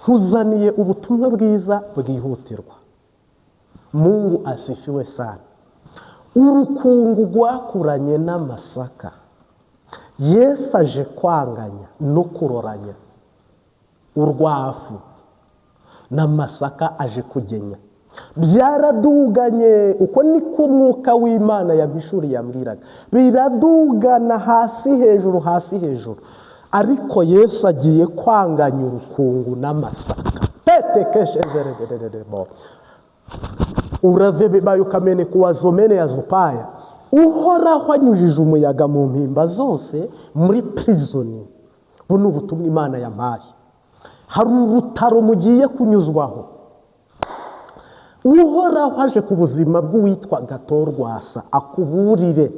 nkuzaniye ubutumwa bwiza bwihutirwa. Mungu asifiwe sana. Urukungu rwakuranye n'amasaka, Yesu aje kwanganya no kuroranya. Urwafu n'amasaka aje kugenya. Byaraduganye, uko niko umwuka w'Imana yabishuri yambwiraga. Biradugana hasi hejuru, hasi hejuru. Ariko Yesu agiye kwanganya urukungu n'amasaka. Petekeshezerererebo. Uravebe bayo kamene kuwazomene ya zupaya. Uhoraho anyujije umuyaga mu mpimba zose muri prisoni. Buno ubutumwa Imana yampaye. Hari urutaro mugiye kunyuzwaho. Uhoraho aje ku buzima bw'uwitwa Gatorwasa akuburire.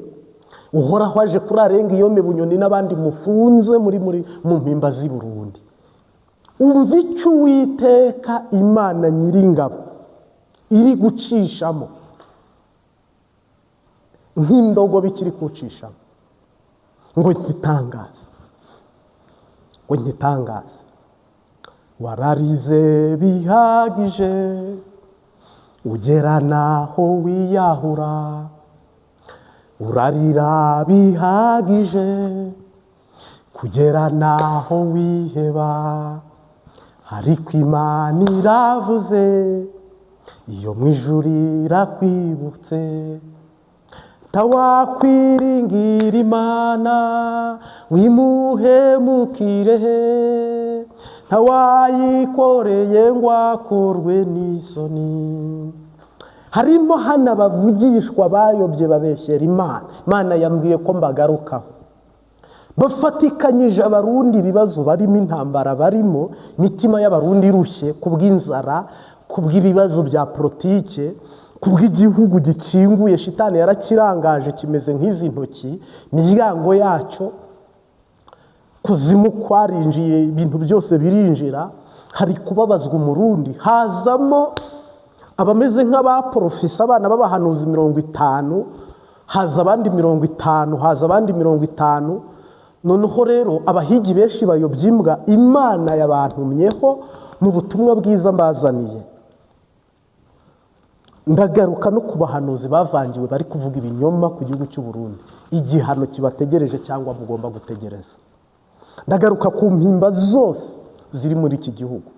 Uhoraho aje kurarenga iyo Bunyoni n'abandi mufunze mu mpimba z'i Burundi. Umva icyo Uwiteka Imana Nyiringabo iri gucishamo, nk'indogo bikiri kucishamo, ngo ngitangaze, ngo ngitangaze. Wararize bihagije, ugera naho wiyahura. Urarira bihagije, kugera naho wiheba. Ariko Imana iravuze, iyo mu ijuru irakwibutse. Tawakwiringira Imana wimuhemukire, ntawayikoreye ngo akorwe n'isoni. Harimo hana bavugishwa bayobye babeshyera Imana. Imana yambwiye ko mbagarukaho. Bafatikanyije abarundi ibibazo barimo, intambara barimo, imitima y'abarundi irushye kubw'inzara, kubw'ibibazo bya politike, kubw'igihugu gikinguye shitani yarakirangaje kimeze nk'izi ntoki, imiryango yacyo kuzimu kwarinjiye, ibintu byose birinjira. Hari kubabazwa umurundi, hazamo abameze nk'abaprofisa, abana b'abahanuzi 50, haza abandi 50, haza abandi 50. Noneho rero abahigi benshi bayobya imbwa. Imana yabantumyeho mu butumwa bwiza mbazaniye. Ndagaruka no ku bahanuzi bavangiwe bari kuvuga ibinyoma ku gihugu cy'u Burundi. Igihano kibategereje cyangwa mugomba gutegereza. Ndagaruka ku mpimba zose ziri muri iki gihugu.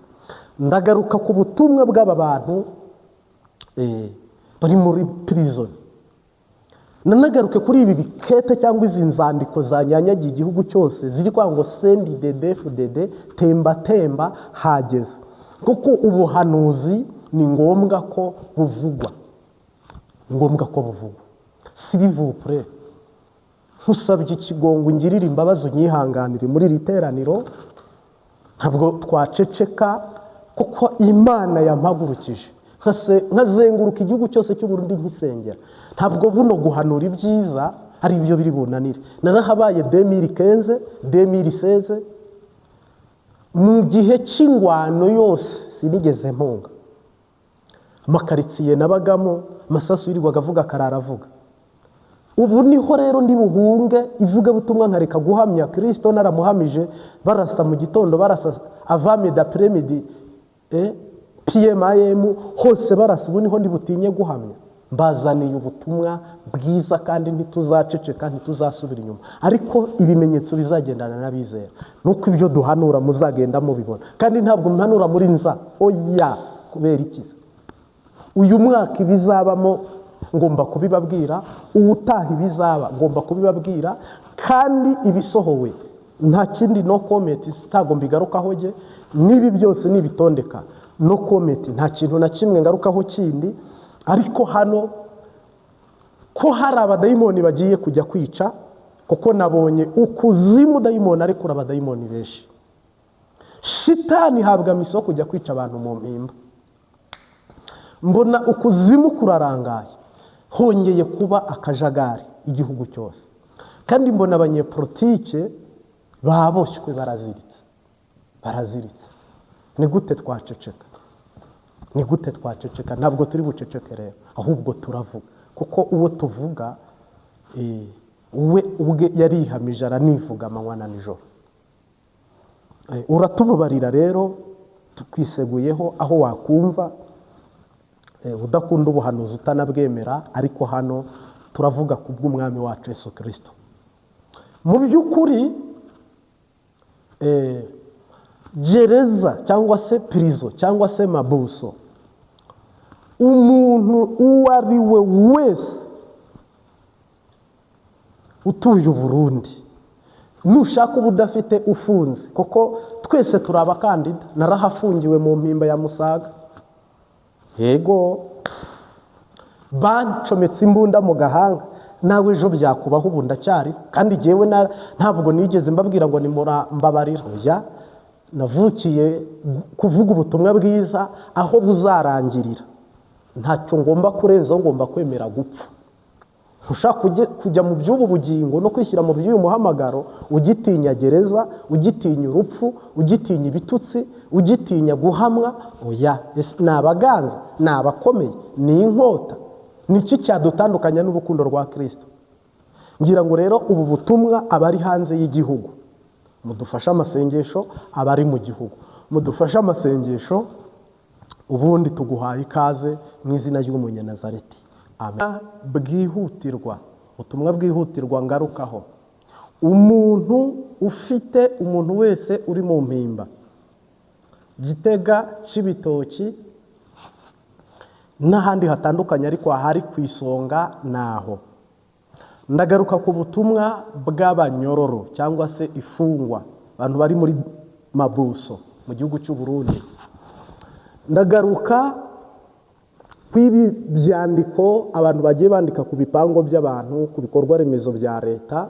Ndagaruka ku butumwa bw'aba bantu bari muri prison. Nanagaruke kuri ibi bikete cyangwa izi nzandiko zanyanyagiye igihugu cyose ziri kwa ngo sendi DDFDD temba temba hageze. Kuko ubuhanuzi ni ngombwa ko buvugwa. Ngombwa ko buvugwa. S'il vous plaît, nkusabye ikigongo ngirira imbabazi unyihanganire muri iri teraniro. Ntabwo twaceceka kuko Imana yampagurukije. Nkazenguruka igihugu cyose cy'u Burundi nkisengera. Ntabwo buno guhanura ibyiza hari ibyo biri bunanire. Narahabaye 2015, 2016. Mu gihe cy'ingwano yose sinigeze mpunga. Amakaritsiye nabagamo, amasasu yirirwaga avuga karara avuga. Ubu niho rero ndi buhunge ivuga butumwa nkareka guhamya Kristo. Naramuhamije barasa mu gitondo, barasa avame d'après-midi, PMIM hose barasa. Ubu niho ndi butinye guhamya. Mbazaniye ubutumwa bwiza kandi ntituzaceceka, ntituzasubira inyuma. Ariko ibimenyetso bizagendana n'abizera. Nuko ibyo duhanura muzagenda mubibona. Kandi ntabwo mpanura muri nza. Oya, kubera iki? Uyu mwaka ibizabamo ngomba kubibabwira, ubutaha ibizaba ngomba kubibabwira, kandi ibisohowe nta kindi no comment sitagomba igarukaho je. Nibi byose nibitondeka no comment, nta kintu na kimwe ngarukaho kindi. Ariko hano ko hari abadayimoni bagiye kujya kwica, kuko nabonye ukuzimu dayimoni ariko abadayimoni benshi. Shitani habwa miso kujya kwica abantu mu mpimba. Mbona ukuzimu kurarangaye, hongeye kuba akajagari igihugu cyose. Kandi mbona abanyepolitike baboshywe baraziritse. Ni gute twaceceka? Ni gute twaceceka? Ntabwo turi buceceke rero, ahubwo turavuga. Kuko uwo tuvuga we ubwe yarihamije aranivuga amanywa na nijoro. Uratubabarira rero tukwiseguyeho aho wakumva udakunda ubuhanuzi utanabwemera, ariko hano turavuga ku bw'umwami wacu Yesu Kristo. Mu by'ukuri gereza cyangwa se prison cyangwa se mabuso, umuntu uwo ari we wese utuye Burundi, nushaka uba udafite ufunze, kuko twese turi abakandida. Narahafungiwe mu mpimba ya Musaga, yego bancometse imbunda mu gahanga, nawe ejo byakubaho ubu ndacyari, kandi jyewe ntabwo nigeze mbabwira ngo nimbabarira. Oya, navukiye kuvuga ubutumwa bwiza aho buzarangirira, ntacyo ngomba kurenzaho, ngomba kwemera gupfa. Ushaka kujya mu by'ubu bugingo no kwishyira mu by'uyu muhamagaro, ugitinya gereza, ugitinya urupfu, ugitinya ibitutsi, ugitinya guhamwa, oya, ni abaganza, ni abakomeye, ni inkota. Niki cyadutandukanya n'urukundo rwa Kristo? Ngira ngo rero ubu butumwa abari hanze y'igihugu mudufashe amasengesho, abari mu gihugu mudufashe amasengesho, ubundi tuguhaye ikaze mu izina ry'Umunyanazareti. Amen. Bwihutirwa, ubutumwa bwihutirwa ngarukaho. Umuntu wese uri mu mpimba, Gitega, Cibitoki n'ahandi hatandukanye, ariko ahari ku isonga naho. Ndagaruka ku butumwa bw'abanyororo cyangwa se ifungwa, abantu bari muri mabuso mu gihugu cy'u Burundi. Ndagaruka kwibi byandiko abantu bagiye bandika ku bipango by'abantu, ku bikorwa remezo bya leta.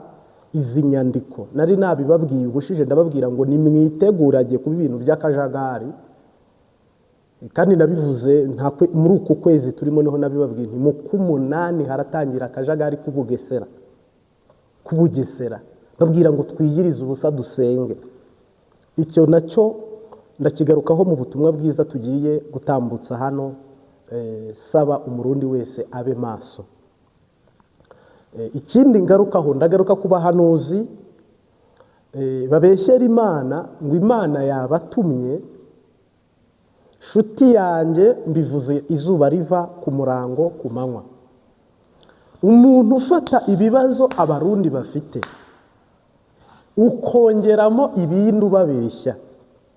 Izi nyandiko nari nabibabwiye ubushije, ndababwira ngo nimwitegurage kuba ibintu by'akajagari, kandi nabivuze muri uku kwezi turimo niho nabibabwiye nti mu k'umunani haratangira akajagari k'ubugesera, ndabwira ngo twiyirize ubusa dusenge. Icyo nacyo ndakigarukaho mu butumwa bwiza tugiye gutambutsa hano. Saba umurundi wese abe maso. Ikindi ngarukaho, ndagaruka ku bahanuzi babeshyera Imana ngo Imana yabatumye. Shuti yanjye, mbivuze izuba riva ku murango ku manywa. Umuntu ufata ibibazo abarundi bafite ukongeramo ibindi ubabeshya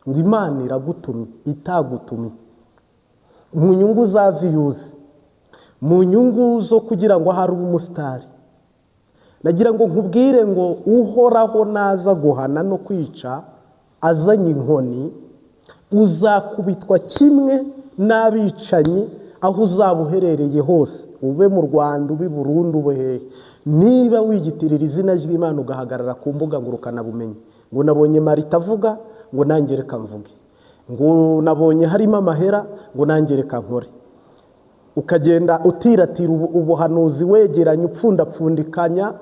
ngo Imana iragutumye, itagutumye, mu nyungu za views, mu nyungu zo kugira ngo hari umusitari. Nagira ngo nkubwire ngo uhoraho naza guhana no kwica azanye inkoni, uzakubitwa kimwe n'abicanyi aho uzaba uherereye hose, ube mu Rwanda, ube Burundi, ube hehe. Niba wigitirira izina ry'Imana ugahagarara ku mbuga ngurukanabumenyi ngo nabonye Marita avuga, ngo nanjye reka mvuge, ngo nabonye harimo amahera, ngo nanjye reka nkore, ukagenda utiratira ubuhanuzi, wegeranya upfundapfundikanya,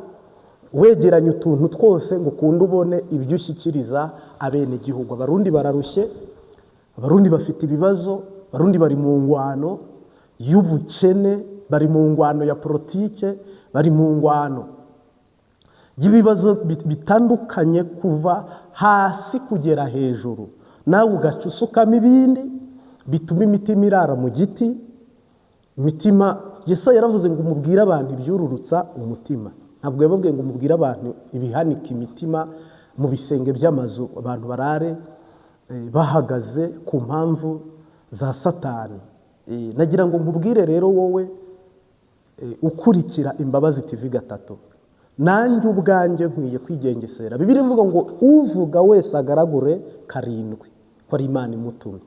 wegeranya utuntu twose ngo ukunde ubone ibyo ushyikiriza abene igihugu. Abarundi bararushye, abarundi bafite ibibazo, abarundi bari mu ngwano y'ubukene, bari mu ngwano ya politike, bari mu ngwano y'ibibazo bitandukanye kuva hasi kugera hejuru. Nawe ugaca usukamo ibindi bituma imitima irara mu giti. Imitima, Yesaya yaravuze ngo umubwire abantu ibyururutsa umutima, ntabwo yababwiye ngo umubwire abantu ibihanika imitima mu bisenge by'amazu, abantu barare bahagaze ku mpamvu za Satani. Nagira ngo nkubwire rero wowe ukurikira Imbabazi TV 3, nanjye ubwanjye nkwiye kwigengesera. Bibiliya ivuga ngo uvuga wese agaragure karindwi ko ari Imana imutumye.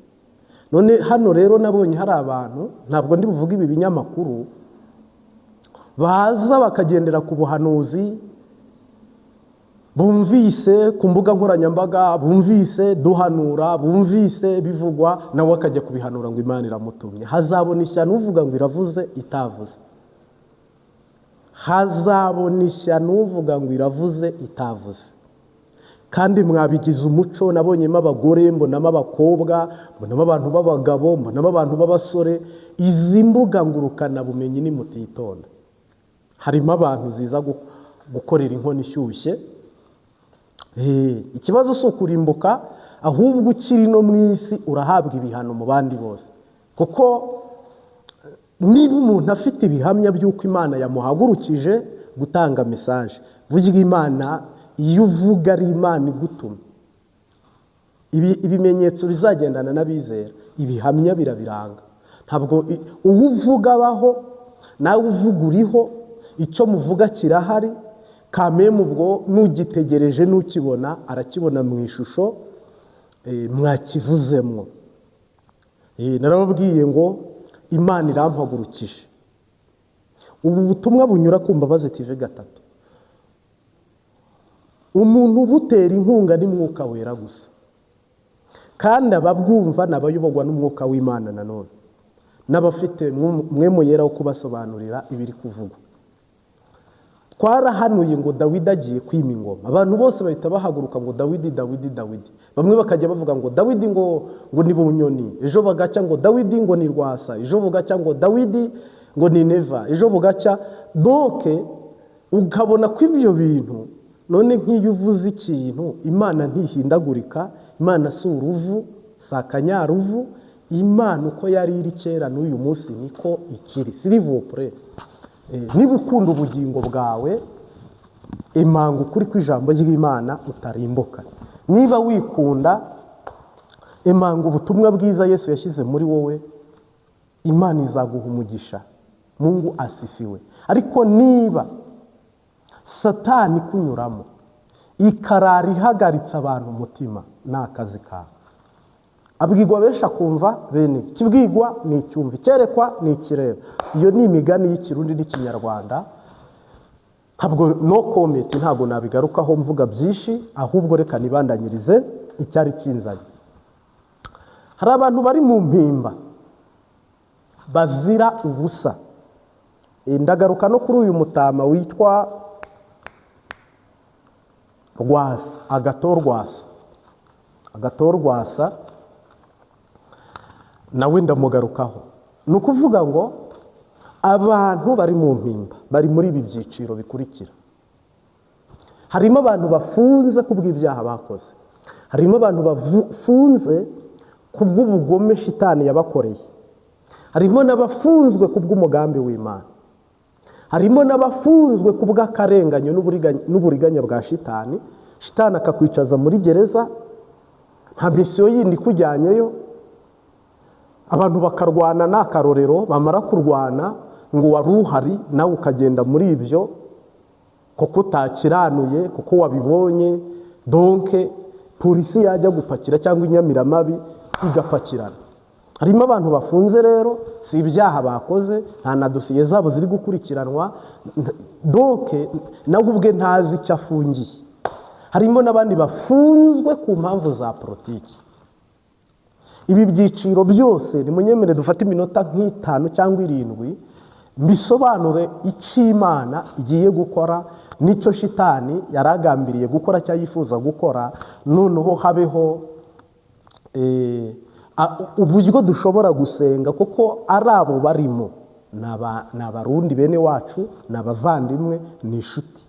None hano rero nabonye hari abantu, ntabwo ndi buvuga ibi binyamakuru, baza bakagendera ku buhanuzi, bumvise ku mbuga nkoranyambaga, bumvise duhanura, bumvise bivugwa, nawe akajya kubihanura ngo Imana iramutumye. Hazabona ishyano uvuga ngo iravuze itavuze. Hazabona ishyano uvuga ngo iravuze itavuze. Kandi mwabigize umuco. Nabonyemo abagore, mbonamo abakobwa, mbonamo abantu b'abagabo, mbonamo abantu b'abasore. Izi mbuga ngurukana bumenyi ni mutitonda. Harimo abantu ziza gukorera inkono ishyushye, ikibazo si ukurimbuka, ahubwo ukiri no mu isi urahabwa ibihano mu bandi bose. Kuko niba umuntu afite ibihamya by'uko Imana yamuhagurukije gutanga mesaje, burya Imana iyo uvuga ari Imana igutuma, ibimenyetso bizagendana n'abizera, ibihamya birabiranga. Ntabwo uwo uvuga abaho, nawe uvuga uriho, icyo muvuga kirahari, kameme ubwo n'ugitegereje n'ukibona arakibona mu ishusho mwakivuzemwo. Narababwiye ngo Imana irampagurukije. Ubu butumwa bunyura ku Mbabazi TV 3. Umuntu ubutera inkunga ni Mwuka Wera gusa, kandi ababwumva n'abayoborwa n'Umwuka w'Imana nanone, n'abafite mwemu yera wo kubasobanurira ibiri kuvugwa. Twarahanuye ngo Dawidi agiye kwima ingoma, abantu bose bahita bahaguruka ngo Dawidi Dawidi Dawidi. Bamwe bakajya bavuga ngo Dawidi ngo ni Bunyoni, ejo bagacya ngo Dawidi ngo ni Rwasa, ejo bugacya ngo Dawidi ngo ni Neva, ejo bugacya. Donc ukabona ko ibyo bintu, none nk'iyo uvuze ikintu, Imana ntihindagurika. Imana si uruvu, si akanyaruvu. Imana uko yari iri kera n'uyu munsi niko ikiri. S'il vous plaît, niba ukunda ubugingo bwawe, imanga ukuri kw'ijambo ry'Imana utarimbuka. Niba wikunda, imanga ubutumwa bwiza Yesu yashyize muri wowe, Imana izaguha umugisha. Mungu asifiwe. Ariko niba Satani kunyuramo ikarara ihagaritse abantu umutima, ni akazi kawe. Abwirwa benshi akumva bene, kibwirwa ni icyumva, cyerekwa ni ikireba. Iyo ni imigani y'Ikirundi n'Ikinyarwanda. Ntabwo no comment, ntabwo nabigarukaho mvuga byinshi, ahubwo reka nibandanyirize icyari kinzanye. Hari abantu bari mu mpimba bazira ubusa. Ndagaruka no kuri uyu mutama witwa Rwasa, Agathon Rwasa, nawe ndamugarukaho. Ni ukuvuga ngo abantu bari mu mpimba bari muri ibi byiciro bikurikira. Harimo abantu bafunze kubw'ibyaha bakoze, harimo abantu bafunze kubw'ubugome shitani yabakoreye, harimo n'abafunzwe kubw'umugambi w'Imana, harimo n'abafunzwe kubw'akarenganyo n'uburiganya bwa shitani. Shitani akakwicaza muri gereza, nta misiyo yindi kujyanyeyo. Abantu bakarwana n'akarorero, bamara kurwana ngo wari uhari, nawe ukagenda muri ibyo kuko utakiranuye, kuko wabibonye. Donc polisi yajya gupakira cyangwa inyamiramabi igapakirana. Harimo abantu bafunze rero, si ibyaha bakoze, nta na dosiye zabo ziri gukurikiranwa. Donc nawe ubwe ntazi icyo afungiye. Harimo n'abandi bafunzwe ku mpamvu za politiki. Ibi byiciro byose nimunyemere dufate iminota nk'itanu cyangwa 7 mbisobanure icyo Imana igiye gukora, n'icyo shitani yaragambiriye gukora cyangwa yifuza gukora. Noneho habeho uburyo dushobora gusenga, kuko ari abo barimo ni abarundi bene wacu, ni abavandimwe, ni inshuti.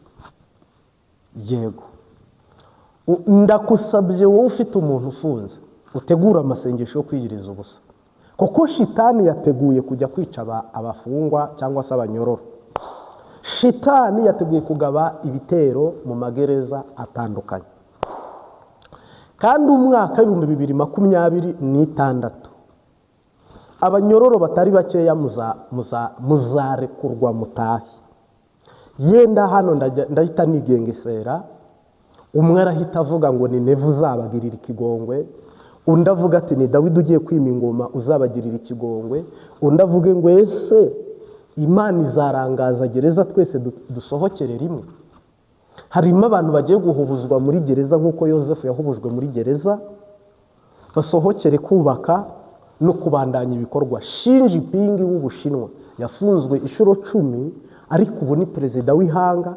Yego, ndakusabye wowe ufite umuntu ufunze, utegura amasengesho yo kwiyiriza ubusa, kuko shitani yateguye kujya kwica abafungwa cyangwa se abanyororo. Shitani yateguye kugaba ibitero mu magereza atandukanye. Kandi umwaka 2026 abanyororo batari bakeya muzarekurwa mutahi. Yenda hano ndahita nigengesera. Umwe arahita avuga ngo ni Neva uzabagirira ikigongwe, undi avuga ati ni Dawidi ugiye kwima ingoma uzabagirira ikigongwe, undi avuge ngo ese Imana izarangaza gereza twese dusohokere rimwe. Harimo abantu bagiye guhubuzwa muri gereza nk'uko Yosefu yahubujwe muri gereza, basohokere kubaka no kubandanya ibikorwa. Xi Jinping w'Ubushinwa yafunzwe inshuro 10, ariko ubu ni perezida w'ihanga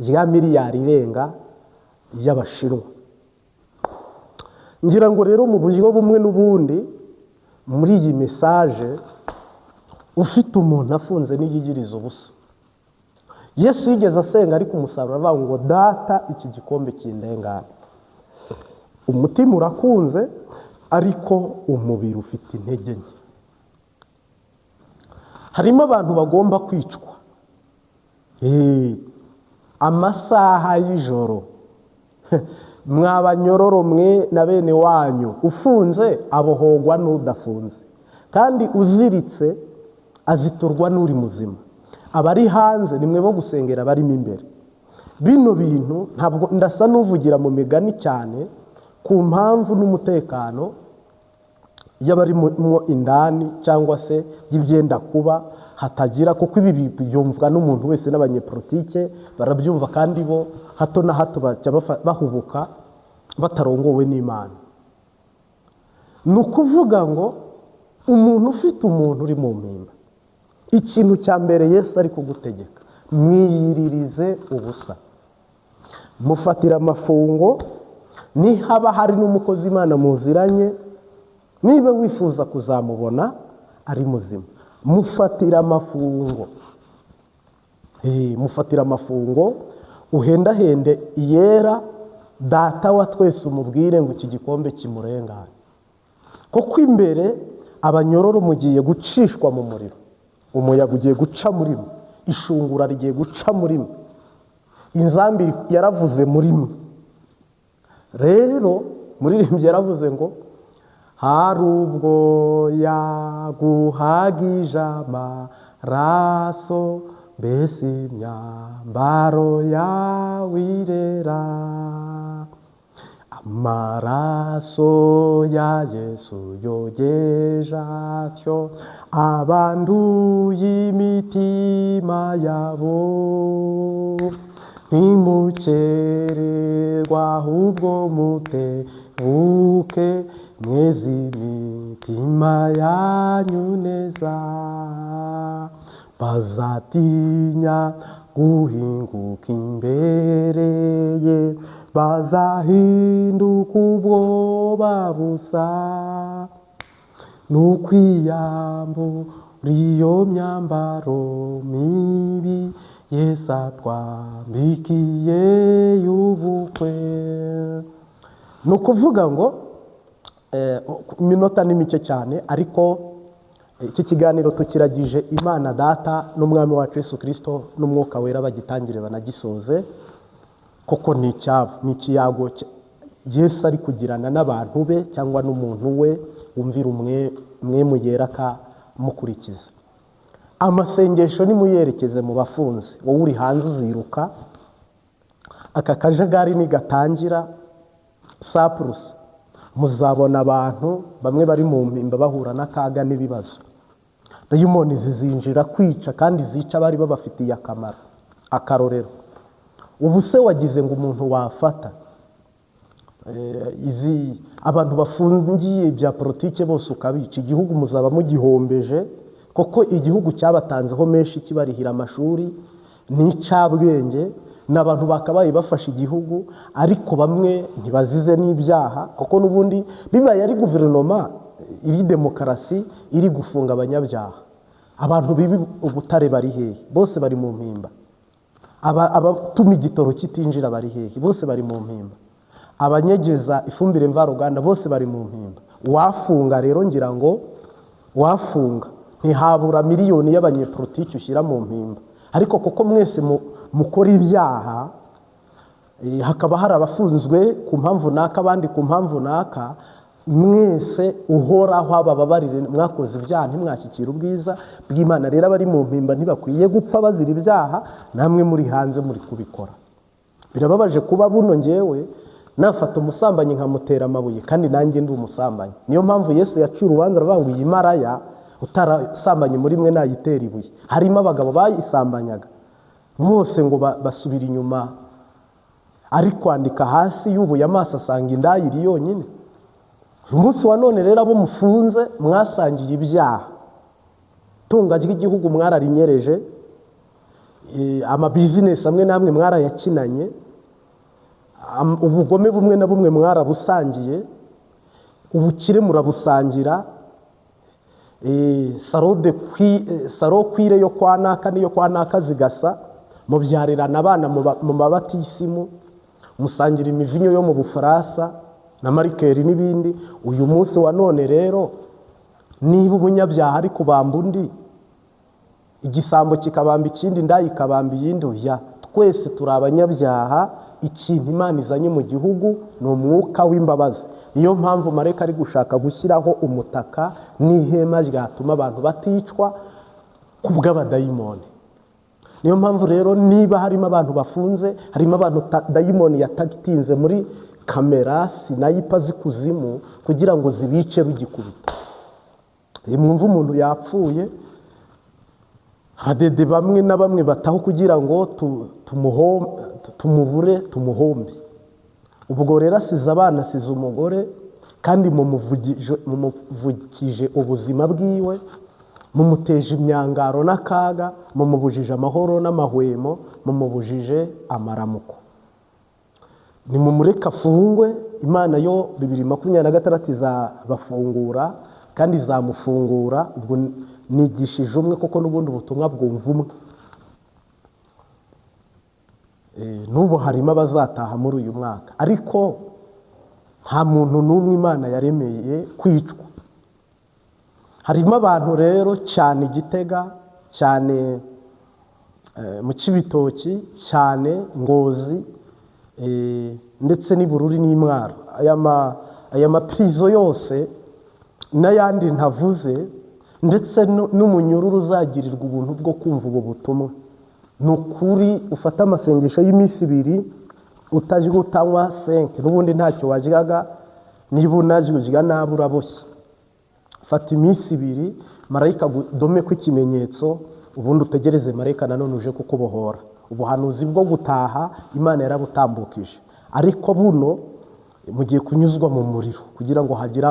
rya miliyari irenga y'Abashinwa. Ngira ngo rero mu buryo bumwe n'ubundi muri iyi message, ufite umuntu afunze n'iyigiriza ubusa. Yesu yigeze asenga ariko umusaruro avuga ngo data iki gikombe kindengana. umutima urakunze ariko umubiri ufite intege nke. Harimo abantu bagomba kwicwa amasaha y'ijoro. Mwabanyororo mwe na bene wanyu, ufunze abohogwa n'udafunze, kandi uziritse aziturwa n'uri muzima. Abari hanze nimwe bo gusengera barimo imbere. Bino bintu ntabwo ndasa n'uvugira mu migani cyane ku mpamvu n'umutekano y'abari mu indani cyangwa se y'ibyenda kuba hatagira, kuko ibi byumvwa n'umuntu wese, n'abanyepolitike barabyumva, kandi bo hato na hato bajya bahubuka batarongowe n'Imana. Ni ukuvuga ngo umuntu ufite umuntu uri mu mpimba, ikintu cya mbere Yesu ari kugutegeka, mwiyiririze ubusa, mufatira amafungo. Nihaba hari n'umukozi Imana muziranye, niba wifuza kuzamubona ari muzima, mufatira amafungo. Mufatira amafungo, uhendahende yera Data wa twese, umubwire ngo iki gikombe kimurengane. Kuko imbere abanyororo mugiye gucishwa mu muriro, umuyaga ugiye guca muri mwe, ishungura rigiye guca muri mwe, inzambi yaravuze muri mwe. Rero muririmbyi yaravuze ngo hari ubwo yaguhagije amaraso, mbese imyambaro yawe irera. Amaraso ya Yesu yogeje atyo abanduye imitima yabo. Ntimukererwa ahubwo mutebuke, mweze imitima yanyu neza. Bazatinya guhinguka imbere ye, bazahinduka ubwoba busa. N'ukwiyambura iyo myambaro mibi Yesu atwambikiye y'ubukwe. Ni ukuvuga ngo iminota ni mike cyane, ariko iki kiganiro tukiragije Imana Data n'Umwami wacu Yesu Kristo n'Umwuka Wera bagitangire banagisoze, kuko ni icyabo, ni ikiyago Yesu ari kugirana n'abantu be cyangwa n'umuntu we wumvira umwe muyera akamukurikiza. Amasengesho nimuyerekeze mu bafunze, wowe uri hanze uziruka, aka kajagari nigatangira Cyprus muzabona abantu bamwe bari mu mpimba bahura n'akaga n'ibibazo. Dayimoni zizinjira kwica, kandi zica bari babafitiye akamaro. Akarorero, ubu se wagize ngo umuntu wafata abantu bafungiye bya politike bose ukabica, igihugu muzaba mugihombeje, kuko igihugu cyabatanzeho menshi kibarihira amashuri n'icabwenge, n'abantu bakabaye bafasha igihugu, ariko bamwe ntibazize n'ibyaha, kuko n'ubundi bibaye ari guverinoma iri demokarasi iri gufunga abanyabyaha. Abantu bibi ubutare bari hehe? Bose bari mu mpimba. Abatuma igitoro kitinjira bari hehe? Bose bari mu mpimba. Abanyegeza ifumbire mvaruganda bose bari mu mpimba. Wafunga rero, ngira ngo wafunga ntihabura miliyoni y'abanyepolitiki ushyira mu mpimba, ariko kuko mwese mukora ibyaha, hakaba hari abafunzwe ku mpamvu naka, abandi ku mpamvu naka, mwese uhoraho abababarire mwakoze ibyaha, ntimwashyikira ubwiza bw'Imana. Rero abari mu mpimba ntibakwiye gupfa bazira ibyaha, namwe muri hanze muri kubikora. Birababaje kuba buno ngewe nafata umusambanyi nkamutera amabuye, kandi nanjye ndi umusambanyi. Niyo mpamvu Yesu yaciye urubanza aravuga ngo iyi maraya utarasambanye muri mwe nayitera ibuye. Harimo abagabo bayisambanyaga bose ngo basubira inyuma, ari kwandika hasi yubuye amaso asanga indaya iri yonyine. Uyu munsi wa none rero abo mufunze mwasangiye ibyaha, itunga ry'igihugu mwararinyereje, amabizinesi amwe namwe mwarayakinanye, ubugome bumwe na bumwe mwarabusangiye, ubukire murabusangira. Saro kwire yo kwa naka niyo kwa naka zigasa, mubyarirana abana mu mabatisimu, musangira imivinyo yo mu Bufaransa, na marikeri n'ibindi. Uyu munsi wa none rero niba umunyabyaha ari kubamba undi, igisambo kikabamba ikindi, indaya ikabamba iyindi, oya, twese turi abanyabyaha. Ikintu Imana izanye mu gihugu ni umwuka w'imbabazi. Niyo mpamvu marayika ari gushaka gushyiraho umutaka n'ihema ryatuma abantu baticwa ku bw'abadayimoni. Niyo mpamvu rero niba harimo abantu bafunze, harimo abantu dayimoni yatagitinze muri kamera sinayipa z'ikuzimu kugira ngo zibice rugikubita. Mwumva umuntu yapfuye, hadede bamwe na bamwe bataho kugira ngo tumuhombe. Ubwo rero asize abana, asize umugore, kandi mumuvugije ubuzima bwiwe, mumuteje imyangaro n'akaga, mumubujije amahoro n'amahwemo, mumubujije amaramuko. Nimumureka afungwe. Imana yo 2026 izabafungura kandi izamufungura. Ubwo nigishije umwe koko n'ubundi ubutumwa bwumva umwe. N'ubu harimo abazataha muri uyu mwaka, ariko nta muntu n'umwe Imana yaremeye kwicwa. Harimo abantu rero cyane Gitega, cyane mu Cibitoki, cyane Ngozi, ndetse n'Ibururi n'Imwaro. Aya maprizo yose n'ayandi ntavuze, ndetse n'umunyururu uzagirirwa ubuntu bwo kumva ubu butumwa. Ni ukuri ufata amasengesho y'iminsi 2 utajya utanywa 5, n'ubundi ntacyo wajyaga. Niba unajya urya nabi uraboshye. Fata iminsi 2, marayika dome ko ikimenyetso, ubundi utegereze marayika nanone uje kukubohora. Ubuhanuzi bwo gutaha Imana yarabutambukije, ariko buno mugiye kunyuzwa mu muriro kugira ngo hagire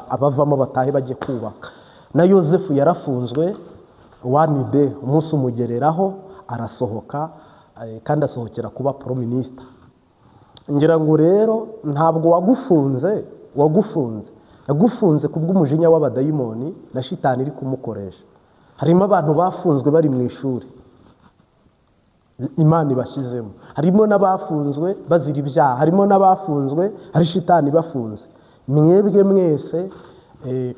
abavamo batahe bajye kubaka. Na Yosefu yarafunzwe 1 day, umunsi umugereraho arasohoka, kandi asohokera kuba pro minister. Ngira ngo rero ntabwo yagufunze kubw'umujinya w'abadayimoni na shitani iri kumukoresha. Harimo abantu bafunzwe bari mu ishuri Imana ibashyizemo, harimo n'abafunzwe bazira ibyaha, harimo n'abafunzwe hari shitani bafunze. Mwebwe mwese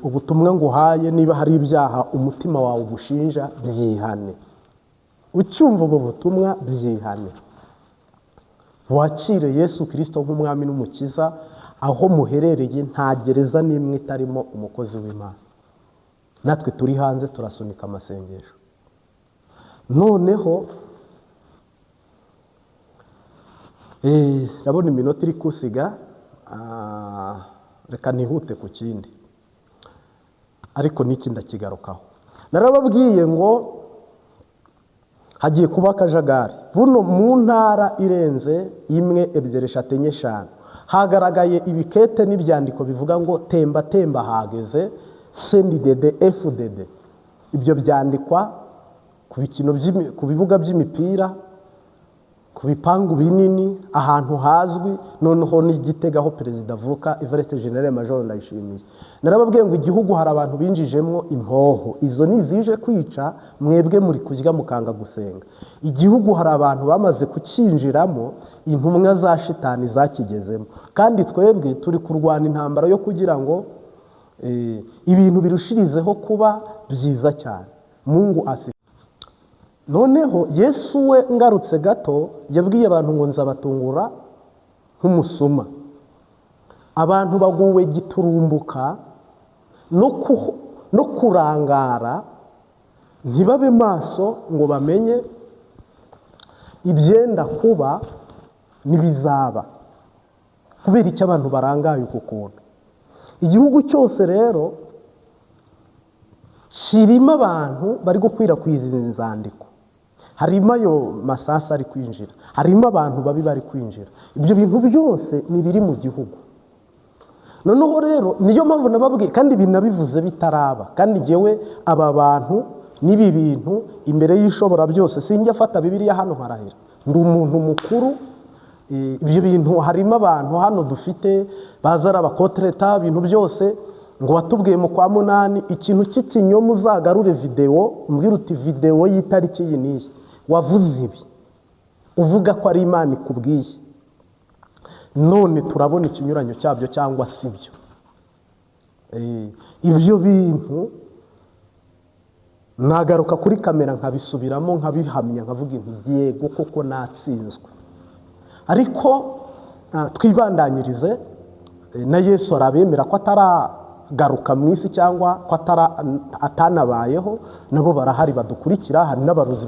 ubutumwa nguhaye, niba hari ibyaha umutima wawe ubushinja, byihane. Ucyumva ubu butumwa, byihane, wakire Yesu Kristo nk'umwami n'umukiza. Aho muherereye nta gereza n'imwe itarimo umukozi w'Imana. Natwe turi hanze turasunika amasengesho. Noneho ndabona iminota iri kusiga, reka nihute ku kindi, ariko n'iki ndakigarukaho. Narababwiye ngo hagiye kuba akajagari. Buno mu ntara irenze 1, 2, 3, 4, 5 hagaragaye ibikete n'ibyandiko bivuga ngo temba temba hageze CNDD FDD. Ibyo byandikwa ku bibuga by'imipira, ku bipangu binini, ahantu hazwi. Noneho n'Igitega aho perezida avuka, Evariste General Major Ndayishimiye. Narababwiye ngo igihugu hari abantu binjijemo impoho, izo nizije kwica, mwebwe muri kujya mukanga gusenga. Igihugu hari abantu bamaze kucinjiramo, intumwa za shitani zakigezemo, kandi twebwe turi kurwana intambara yo kugira ngo ibintu birushirizeho kuba byiza cyane. Mungu asi. Noneho Yesu we ngarutse gato yabwiye abantu ngo nzabatungura nk'umusuma. Abantu baguwe giturumbuka no kurangara, ntibabe maso ngo bamenye ibyenda kuba nibizaba, kubera icyo abantu barangaye uko kuntu. Igihugu cyose rero kirimo abantu bari gukwirakwiza inzandiko, harimo ayo masasa ari kwinjira, harimo abantu babi bari kwinjira. Ibyo bintu byose ni biri mu gihugu. Noneho rero niyo mpamvu nababwiye, kandi binabivuze bitaraba, kandi jewe aba bantu nibi bintu imbere y'ishobora byose sinjya afata Bibiliya hano harahira. Ndi umuntu mukuru. Ibyo bintu harimo abantu hano dufite bazara abakotreta, ibintu byose ngo watubwiye mu kwa 8 ikintu cy'ikinyoma uzagarure video, umbwira uti video y'itariki iyi niyi wavuze ibi, uvuga ko ari Imana ikubwiye. none turabona ikinyuranyo cyabyo cyangwa si byo. Ibyo bintu nagaruka kuri kamera nkabisubiramo nkabihamya nkavuga inti yego koko natsinzwe. Ariko twibandanyirize na Yesu arabemera ko ataragaruka mu isi cyangwa ko atanabayeho, nabo barahari badukurikira. Hari n'abarozi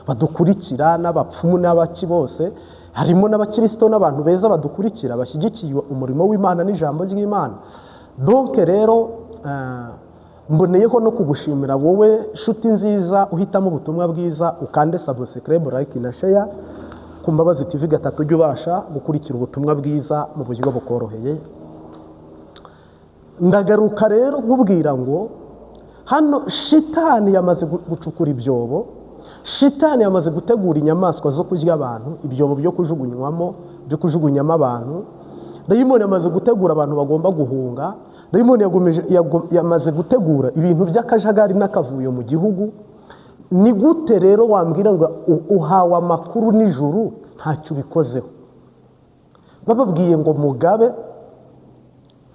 badukurikira n'abapfumu n'abaki bose, harimo n'abakristo n'abantu beza badukurikira bashyigikiye umurimo w'Imana n'ijambo ry'Imana. Donc rero mboneyeho no kugushimira wowe nshuti nziza uhitamo ubutumwa bwiza, ukande subscribe, like na share ku Mbabazi TV gatatu, ujye ubasha gukurikira ubutumwa bwiza mu buryo bukoroheye. Ndagaruka rero nkubwira ngo hano shitani yamaze gucukura ibyobo, shitani yamaze gutegura inyamaswa zo kurya abantu, ibyobo byo kujugunywamo, byo kujugunyamo abantu. Dayimoni yamaze gutegura abantu bagomba guhunga. Dayimoni yamaze gutegura ibintu by'akajagari n'akavuyo mu gihugu. Ni gute rero wambwira ngo uhawe amakuru n'ijuru ntacyo ubikozeho? Bababwiye ngo mugabe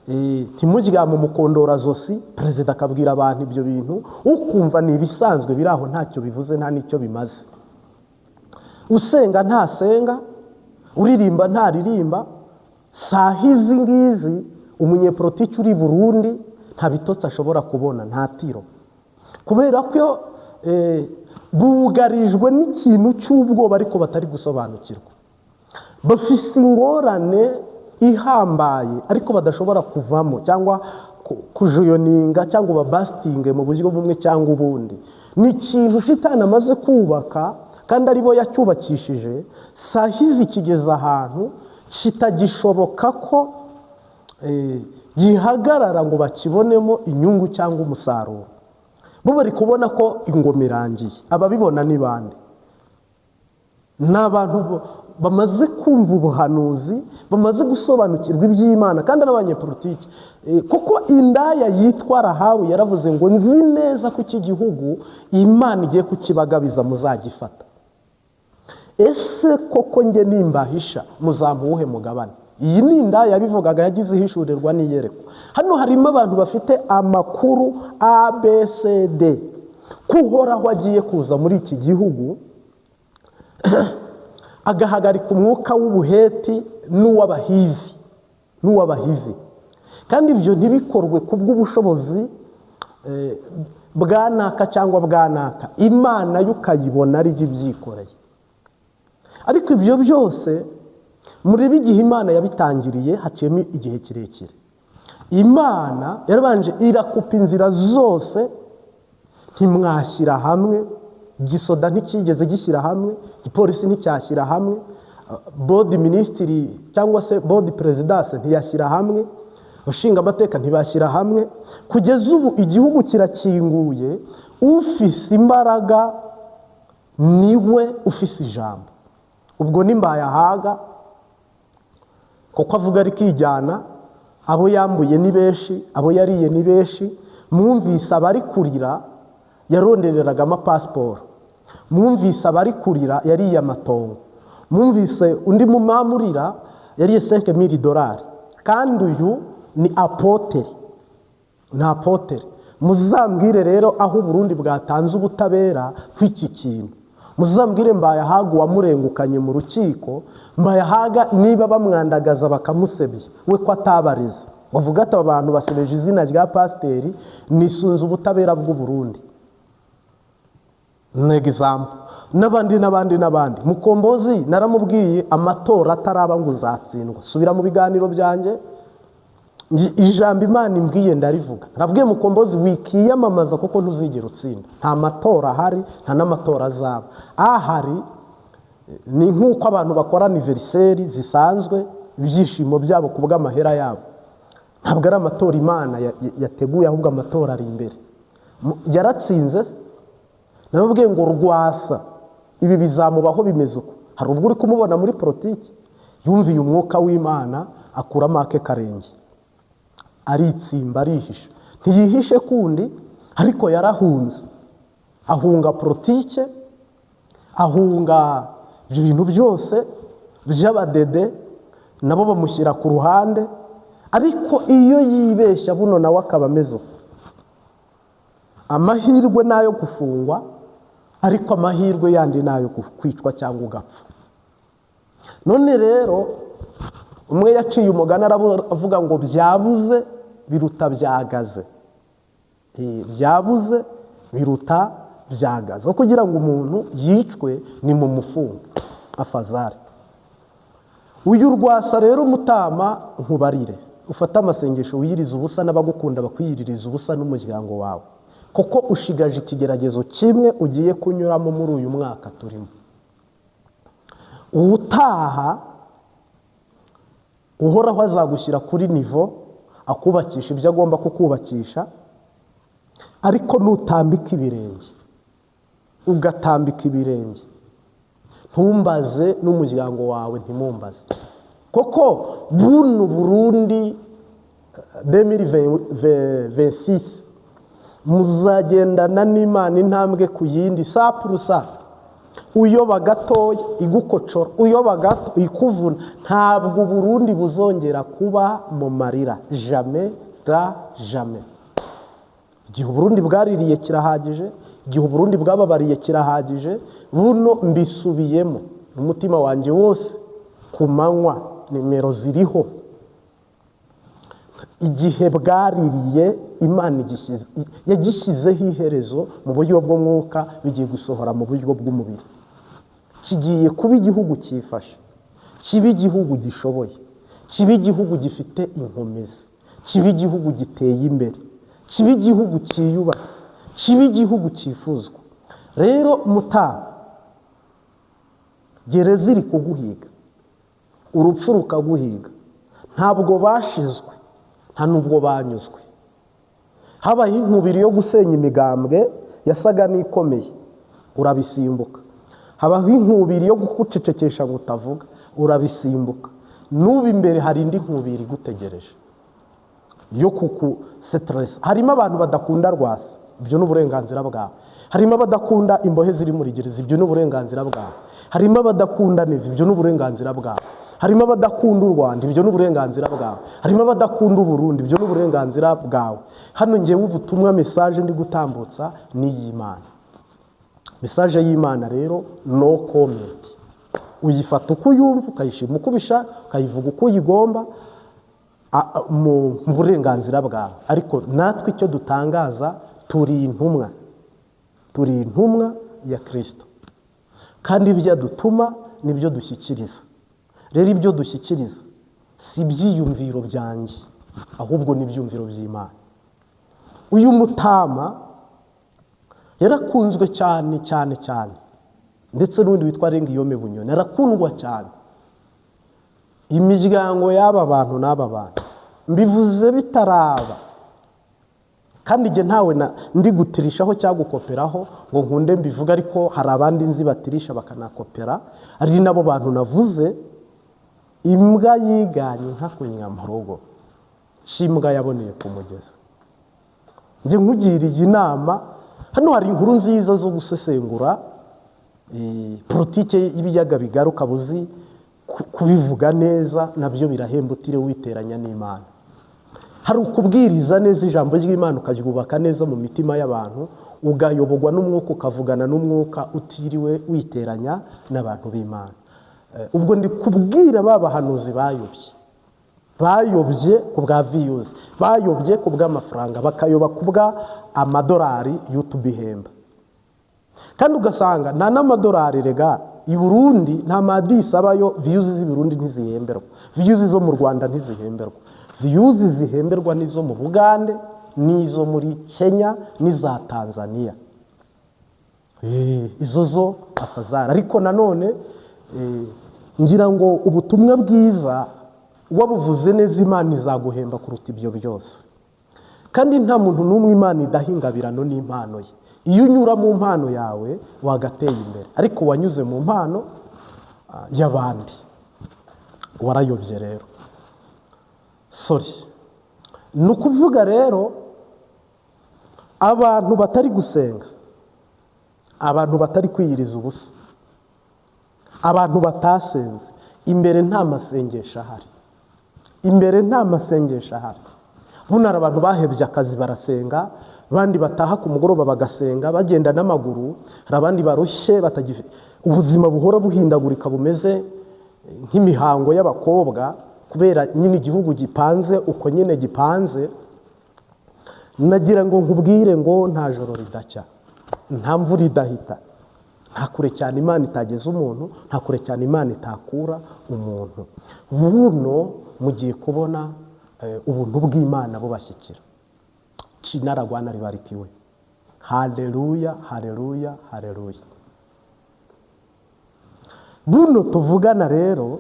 ntimuryame umukondora zosi, perezida akabwira abantu ibyo bintu ukumva ni ibisanzwe biri aho, ntacyo bivuze, nta n'icyo bimaze. Usenga ntasenga, uririmba ntaririmba. Saha izi ngizi umunyepolitiki uri Burundi nta bitotsi ashobora kubona, nta tiro, kubera ko bugarijwe n'ikintu cy'ubwoba ariko batari gusobanukirwa. Bafise ingorane ihambaye ariko badashobora kuvamo cyangwa kujoyoninga cyangwa babastinge mu buryo bumwe cyangwa ubundi. Ni ikintu shitani amaze kubaka kandi aribo yacyubakishije. Sahizi kigeza ahantu kitagishoboka ko gihagarara ngo bakibonemo inyungu cyangwa umusaruro. Bo bari kubona ko ingoma irangiye. Ababibona ni bande? Ni abantu bamaze kumva ubuhanuzi, bamaze gusobanukirwa iby'Imana, kandi n'abanyepolitiki. Kuko indaya yitwa Rahabu yaravuze ngo nzi neza ko iki gihugu Imana igiye kukibagabiza muzagifata. Ese koko nge nimbahisha muzamuhe mugabane? Iyi ni indaya yabivugaga, yagize ihishurirwa n'iyerekwa. Hano harimo abantu bafite amakuru ABCD kuhoraho agiye kuza muri iki gihugu agahagarika umwuka w'ubuheti n'uw'abahizi. Kandi ibyo ntibikorwe kubw'ubushobozi bwanaka cyangwa bwanaka, Imana yo ukayibona ari ibyikoreye. Ariko ibyo byose muri bigihe Imana yabitangiriye haciyemo igihe kirekire. Imana yarabanje irakupa inzira zose, ntimwashyira hamwe. Gisoda ntikigeze gishyira hamwe, igipolisi nticyashyira hamwe, bodi minisitiri cyangwa se bodi perezidanse ntiyashyira hamwe, abashinga amateka ntibashyira hamwe. Kugeza ubu igihugu kirakinguye, ufise imbaraga niwe ufise ijambo. Ubwo nimbaye ahaga kuko avuga ari kijyana, abo yambuye ni benshi, abo yariye ni benshi. Mwumvise abari kurira yarondereraga amapasiporo, mwumvise abari kurira yariye amatongo, mwumvise undi mumamurira yariye $5,000. kandi uyu ni apoteri, ni apoteri. Muzambwire rero aho Burundi bwatanze ubutabera kw'iki kintu. Muzambwire Mbayahaga wamurengukanye mu rukiko, Mbayahaga niba bamwandagaza bakamusebye we ko atabariza, bavuga ati abantu basebeje izina rya pasiteri, nisunze ubutabera bw'u Burundi. N'abandi Mukombozi naramubwiye amatora ataraba ngo uzatsindwa, subira mu biganiro byanjye, ijambo Imana imbwiye ndarivuga. Nabwiye Mukombozi wikiyamamaza kuko ntuzigera utsinda, nta matora ahari, nta n'amatora azaba ahari. Ni nk'uko abantu bakora aniveriseri zisanzwe, ibyishimo byabo ku bw'amahera yabo. Ntabwo ari amatora Imana yateguye, ahubwo amatora ari imbere. Yaratsinze. Narabwiye ngo Rwasa ibi bizamubaho bimeze uko. Hari ubwo uri kumubona muri politiki yumviye umwuka w'Imana akuramo ake karenge, aritsimba, arihisha. Ntiyihishe kundi, ariko yarahunze. Ahunga politiki, ahunga ibyo bintu byose by'abadede nabo bamushyira ku ruhande, ariko iyo yibeshya buno nawe akaba ameze uko, amahirwe nayo gufungwa, ariko amahirwe yandi nayo kwicwa cyangwa ugapfa. None rero umwe yaciye umugani aravuga ngo byabuze biruta byagaze. Byabuze biruta byagaze. Kugira ngo umuntu yicwe ni mu mufungo afazari. Uyu Rwasa rero Mutama nkubarire, ufata amasengesho wiyiriza ubusa n'abagukunda bakwiyiririza ubusa n'umuryango wawe, kuko ushigaje ikigeragezo kimwe ugiye kunyuramo muri uyu mwaka turimo. Ubutaha uhoraho azagushyira kuri nivo akubakisha ibyo agomba kukubakisha, ariko nutambika ibirenge, ugatambika ibirenge, ntumbaze n'umuryango wawe ntimumbaze, kuko buno Burundi 2026 muzagendana n'Imana intambwe ku yindi, sapurusa, uyoba gatoya igukocora, uyoba gato ikuvuna. Ntabwo Burundi buzongera kuba mu marira, jamais la jamais. Igihe Burundi bwaririye kirahagije, igihe Burundi bwababariye kirahagije. Buno mbisubiyemo umutima wanjye wose, ku manywa nimero ziriho. Igihe bwaririye Imana yagishyizeho iherezo mu buryo bw'umwuka, bigiye gusohora mu buryo bw'umubiri. Kigiye kuba igihugu cyifashe, kiba igihugu gishoboye, kiba igihugu gifite inkomezi, kiba igihugu giteye imbere, kiba igihugu cyiyubatse, kiba igihugu cyifuzwa. Rero Mutama, gereza iri kuguhiga, urupfu rukaguhiga. Ntabwo bashizwe, nta nubwo banyuzwe. Habaho inkubiri yo gusenya imigambwe yasaga n'ikomeye, urabisimbuka. Habaho inkubiri yo kugucecekesha ngo utavuga, urabisimbuka. N'ubu imbere hari indi nkubiri igutegereje yo kukustress. Harimo abantu badakunda Rwasa, ibyo n'uburenganzira bwawe. Harimo abadakunda imbohe ziri muri gereza, ibyo n'uburenganzira bwawe. Harimo abadakunda neza, ibyo n'uburenganzira bwawe. Harimo abadakunda u Rwanda, ibyo n'uburenganzira bwawe. Harimo abadakunda Burundi, ibyo n'uburenganzira bwawe. Hano ngewe ubutumwa message ndi gutambutsa ni y'Imana. Message y'Imana rero no comment. Uyifata uko yumva, ukayishima uko ubishaka, ukayivuga uko uyigomba mu burenganzira bwawe. Ariko natwe icyo dutangaza, turi intumwa. Turi intumwa ya Kristo. Kandi ibyo dutuma nibyo dushyikiriza. Rero ibyo dushyikiriza si ibyiyumviro byanjye, ahubwo ni ibyumviro by'Imana. Uyu Mutama yarakunzwe cyane cyane cyane, ndetse n'undi witwa Rengiyome Bunyoni yarakundwa cyane. Imiryango y'aba bantu n'aba bantu mbivuze bitaraba, kandi nge ntawe ndi gutirishaho cyangwa gukoperaho ngo nkunde mbivuga, ariko hari abandi nzi batirisha bakanakopera. Ari nabo bantu navuze. Imbwa yiganye nka kunyamurugo, shimbwa yaboneye ku mugezi. Nje nkugiriye inama, hano hari inkuru nziza zo gusesengura politike y'ibiyaga bigaruka, buzi kubivuga neza, nabyo birahembutire witeranya n'Imana. Hari ukubwiriza neza ijambo ry'Imana ukaryubaka neza mu mitima y'abantu, ugayobogwa n'umwuka, ukavugana n'umwuka, utiriwe witeranya n'abantu b'Imana. Ubwo ndi kubwira babahanuzi bayobye ku bwa views, bayobye ku bw'amafaranga, bakayoba ku bwa amadolari YouTube ihemba. Kandi ugasanga nta n'amadolari rega i Burundi, nta madisi abayo. Views z'i Burundi ntizihemberwa, views zo mu Rwanda ntizihemberwa. Views zihemberwa nizo mu Bugande, nizo muri Kenya, n'iza Tanzania. Izo zo afazara. Ariko nanone ngira ngo ubutumwa bwiza wabuvuze neza, Imana izaguhemba kuruta ibyo byose. Kandi nta muntu n'umwe Imana idahingabirano n'impano ye. Iyo unyura mu mpano yawe wagateye imbere, ariko wanyuze mu mpano y'abandi warayobye. Rero sorry, ni ukuvuga rero abantu batari gusenga, abantu batari kwiyiriza ubusa, abantu batasenze, imbere nta masengesho ahari. imbere nta masengesho ahari. Buno hari abantu bahebye akazi barasenga, abandi bataha ku mugoroba bagasenga bagenda n'amaguru, hari abandi barushye batagifite ubuzima buhora buhindagurika bumeze nk'imihango y'abakobwa kubera nyine igihugu gipanze uko nyine gipanze. Nagira ngo nkubwire ngo nta joro ridacya, nta mvura idahita, nta kure cyane Imana itageza umuntu, nta kure cyane Imana itakura umuntu. Buno mugiye kubona ubuntu bw'Imana bubashyikira. Cinaragwana ribarikiwe. Haleluya, haleluya, haleluya. Buno tuvugana rero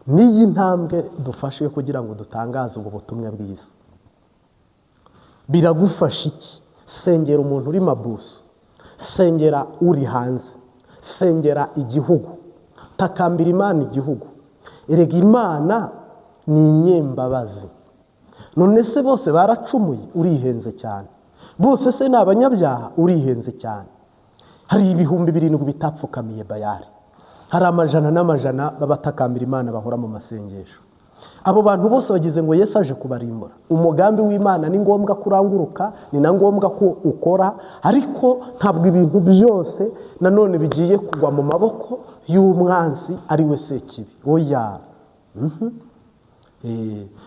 niyi ntambwe dufashe kugira ngo dutangaze ubwo butumwa bwiza. Biragufasha iki? Sengera umuntu uri mabuso, sengera uri hanze, sengera igihugu, takambira Imana igihugu. Erega Imana ni inyembabazi. None se bose baracumuye? Urihenze cyane. Bose se ni abanyabyaha? Urihenze cyane. Hari ibihumbi 7 bitapfukamiye Bayali, hari amajana n'amajana babatakambira Imana bahora mu masengesho. Abo bantu bose bagize ngo Yesu aje kubarimbura. Umugambi w'Imana ni ngombwa kuranguruka, ni na ngombwa ko ukora, ariko ntabwo ibintu byose nanone bigiye kugwa mu maboko y'umwanzi ari we Sekibi. Oya.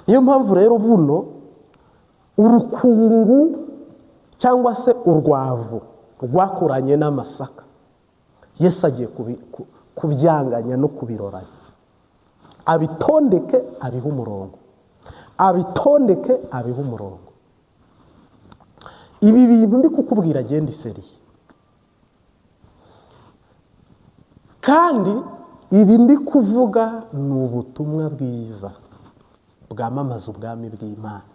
Niyo mpamvu rero buno urukungu cyangwa se urwavu rwakuranye n'amasaka Yesu agiye kubyanganya no kubiroranya, abitondeke abiha umurongo, abitondeke abiha umurongo. Ibi bintu ndi kukubwira agenda iseriye, kandi ibi ndi kuvuga ni ubutumwa bwiza bwamamaza ubwami bw'Imana.